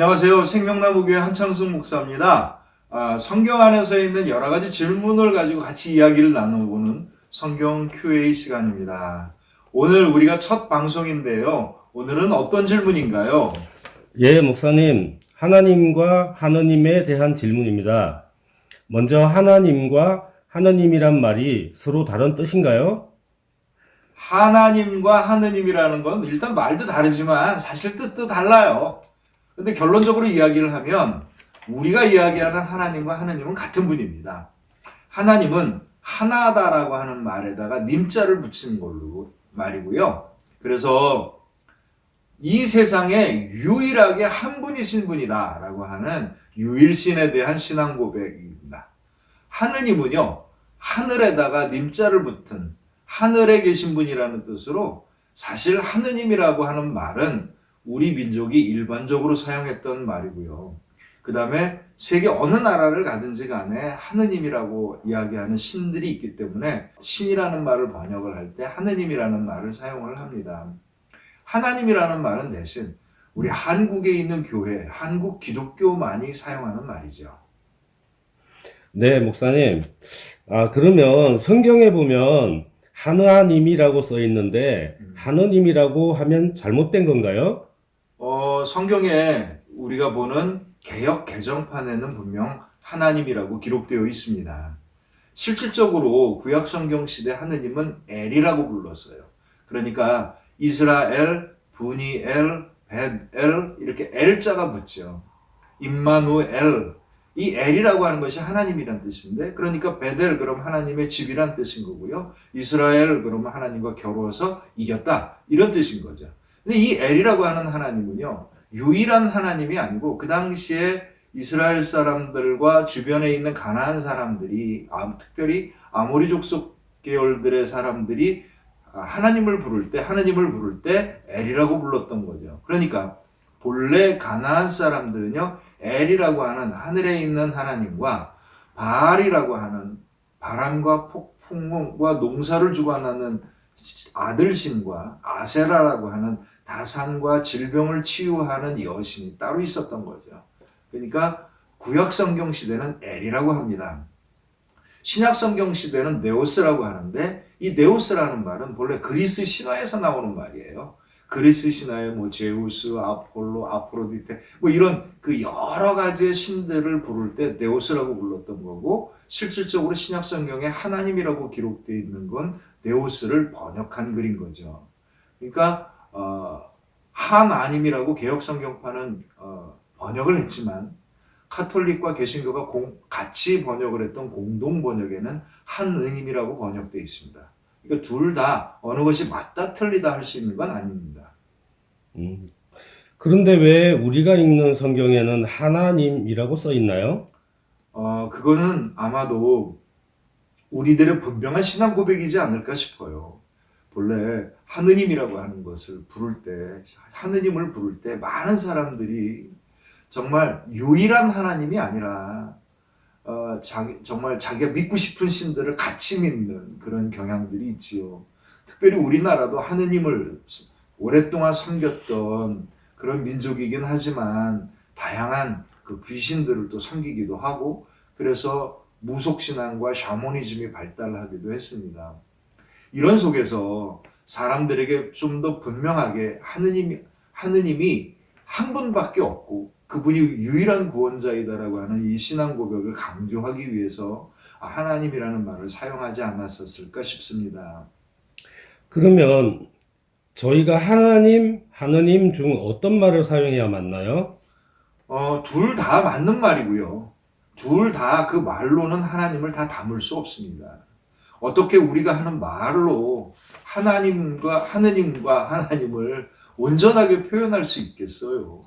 안녕하세요. 생명나무교회 한창숙 목사입니다. 성경 안에서 있는 여러 가지 질문을 가지고 같이 이야기를 나눠보는 성경 Q&A 시간입니다. 오늘 우리가 첫 방송인데요. 오늘은 어떤 질문인가요? 예, 목사님. 하나님과 하느님에 대한 질문입니다. 먼저 하나님과 하느님이란 말이 서로 다른 뜻인가요? 하나님과 하느님이라는 건 일단 말도 다르지만 사실 뜻도 달라요. 근데 결론적으로 이야기를 하면 우리가 이야기하는 하나님과 하느님은 같은 분입니다. 하나님은 하나다라고 하는 말에다가 님자를 붙인 걸로 말이고요. 그래서 이 세상에 유일하게 한 분이신 분이다라고 하는 유일신에 대한 신앙 고백입니다. 하느님은요, 하늘에다가 님자를 붙은 하늘에 계신 분이라는 뜻으로 사실 하느님이라고 하는 말은 우리 민족이 일반적으로 사용했던 말이고요. 그 다음에 세계 어느 나라를 가든지 간에 하느님이라고 이야기하는 신들이 있기 때문에 신이라는 말을 번역을 할 때 하느님이라는 말을 사용을 합니다. 하나님이라는 말은 대신 우리 한국에 있는 교회, 한국 기독교만이 사용하는 말이죠. 네, 목사님. 그러면 성경에 보면 하느님이라고 써 있는데 하느님이라고 하면 잘못된 건가요? 성경에 우리가 보는 개역 개정판에는 분명 하나님이라고 기록되어 있습니다. 실질적으로 구약 성경 시대 하느님은 엘이라고 불렀어요. 그러니까 이스라엘, 분이엘, 벳엘 이렇게 엘자가 붙죠. 임마누엘, 이 엘이라고 하는 것이 하나님이란 뜻인데, 그러니까 벳엘 그럼 하나님의 집이란 뜻인 거고요. 이스라엘 그러면 하나님과 겨루어서 이겼다 이런 뜻인 거죠. 근데 이 엘이라고 하는 하나님은요, 유일한 하나님이 아니고 그 당시에 이스라엘 사람들과 주변에 있는 가나안 사람들이, 특별히 아모리 족속 계열들의 사람들이 하나님을 부를 때 엘이라고 불렀던 거죠. 그러니까 본래 가나안 사람들은요, 엘이라고 하는 하늘에 있는 하나님과 바알이라고 하는 바람과 폭풍과 농사를 주관하는 아들신과 아세라라고 하는 다산과 질병을 치유하는 여신이 따로 있었던 거죠. 그러니까 구약 성경 시대는 엘이라고 합니다. 신약 성경 시대는 네오스라고 하는데, 이 네오스라는 말은 본래 그리스 신화에서 나오는 말이에요. 그리스 신화에 제우스, 아폴로, 아프로디테 이런 그 여러 가지의 신들을 부를 때 네오스라고 불렀던 거고, 실질적으로 신약 성경에 하나님이라고 기록되어 있는 건 네오스를 번역한 글인 거죠. 그러니까 하나님이라고 개역 성경판은 번역을 했지만 카톨릭과 개신교가 같이 번역을 했던 공동 번역에는 한의님이라고 번역되어 있습니다. 그러니까 둘 다 어느 것이 맞다 틀리다 할 수 있는 건 아닙니다. 그런데 왜 우리가 읽는 성경에는 하나님이라고 써 있나요? 그거는 아마도 우리들의 분명한 신앙 고백이지 않을까 싶어요. 본래 하느님이라고 하는 것을 부를 때, 하느님을 부를 때 많은 사람들이 정말 유일한 하나님이 아니라 정말 자기가 믿고 싶은 신들을 같이 믿는 그런 경향들이 있지요. 특별히 우리나라도 하느님을 오랫동안 섬겼던 그런 민족이긴 하지만 다양한 그 귀신들을 또 섬기기도 하고, 그래서 무속신앙과 샤머니즘이 발달하기도 했습니다. 이런 속에서 사람들에게 좀 더 분명하게 하느님이 한 분밖에 없고 그분이 유일한 구원자이다라고 하는 이 신앙 고백을 강조하기 위해서 하나님이라는 말을 사용하지 않았었을까 싶습니다. 그러면 저희가 하느님 중 어떤 말을 사용해야 맞나요? 둘 다 맞는 말이고요. 둘 다 그 말로는 하나님을 다 담을 수 없습니다. 어떻게 우리가 하는 말로 하나님과 하나님을 온전하게 표현할 수 있겠어요?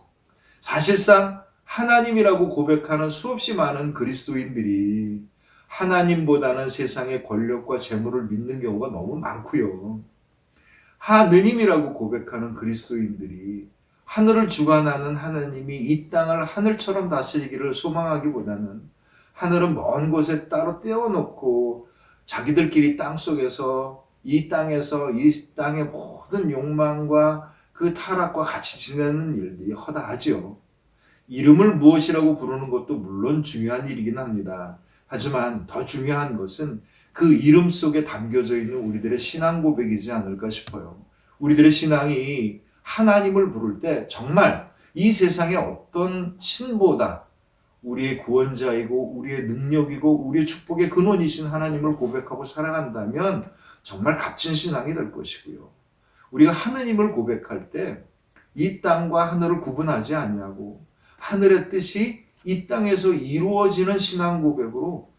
사실상 하나님이라고 고백하는 수없이 많은 그리스도인들이 하나님보다는 세상의 권력과 재물을 믿는 경우가 너무 많고요. 하느님이라고 고백하는 그리스도인들이 하늘을 주관하는 하나님이 이 땅을 하늘처럼 다스리기를 소망하기보다는 하늘은 먼 곳에 따로 떼어놓고 자기들끼리 땅속에서 이 땅의 모든 욕망과 그 타락과 같이 지내는 일들이 허다하지요. 이름을 무엇이라고 부르는 것도 물론 중요한 일이긴 합니다. 하지만 더 중요한 것은 그 이름 속에 담겨져 있는 우리들의 신앙 고백이지 않을까 싶어요. 우리들의 신앙이 하나님을 부를 때 정말 이 세상의 어떤 신보다 우리의 구원자이고 우리의 능력이고 우리의 축복의 근원이신 하나님을 고백하고 살아간다면 정말 값진 신앙이 될 것이고요. 우리가 하느님을 고백할 때 이 땅과 하늘을 구분하지 않냐고 하늘의 뜻이 이 땅에서 이루어지는 신앙 고백으로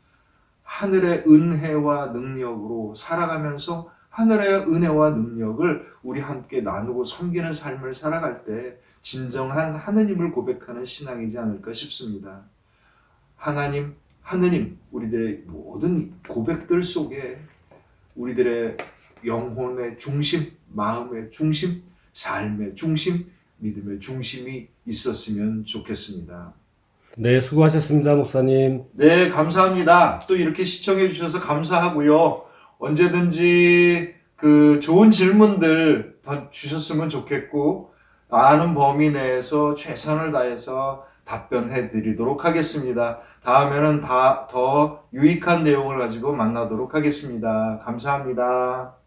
하늘의 은혜와 능력으로 살아가면서 하늘의 은혜와 능력을 우리 함께 나누고 섬기는 삶을 살아갈 때 진정한 하느님을 고백하는 신앙이지 않을까 싶습니다. 하나님, 우리들의 모든 고백들 속에 우리들의 영혼의 중심, 마음의 중심, 삶의 중심, 믿음의 중심이 있었으면 좋겠습니다. 네, 수고하셨습니다, 목사님. 네, 감사합니다. 또 이렇게 시청해 주셔서 감사하고요. 언제든지 그 좋은 질문들 주셨으면 좋겠고, 아는 범위 내에서 최선을 다해서 답변해 드리도록 하겠습니다. 다음에는 더 유익한 내용을 가지고 만나도록 하겠습니다. 감사합니다.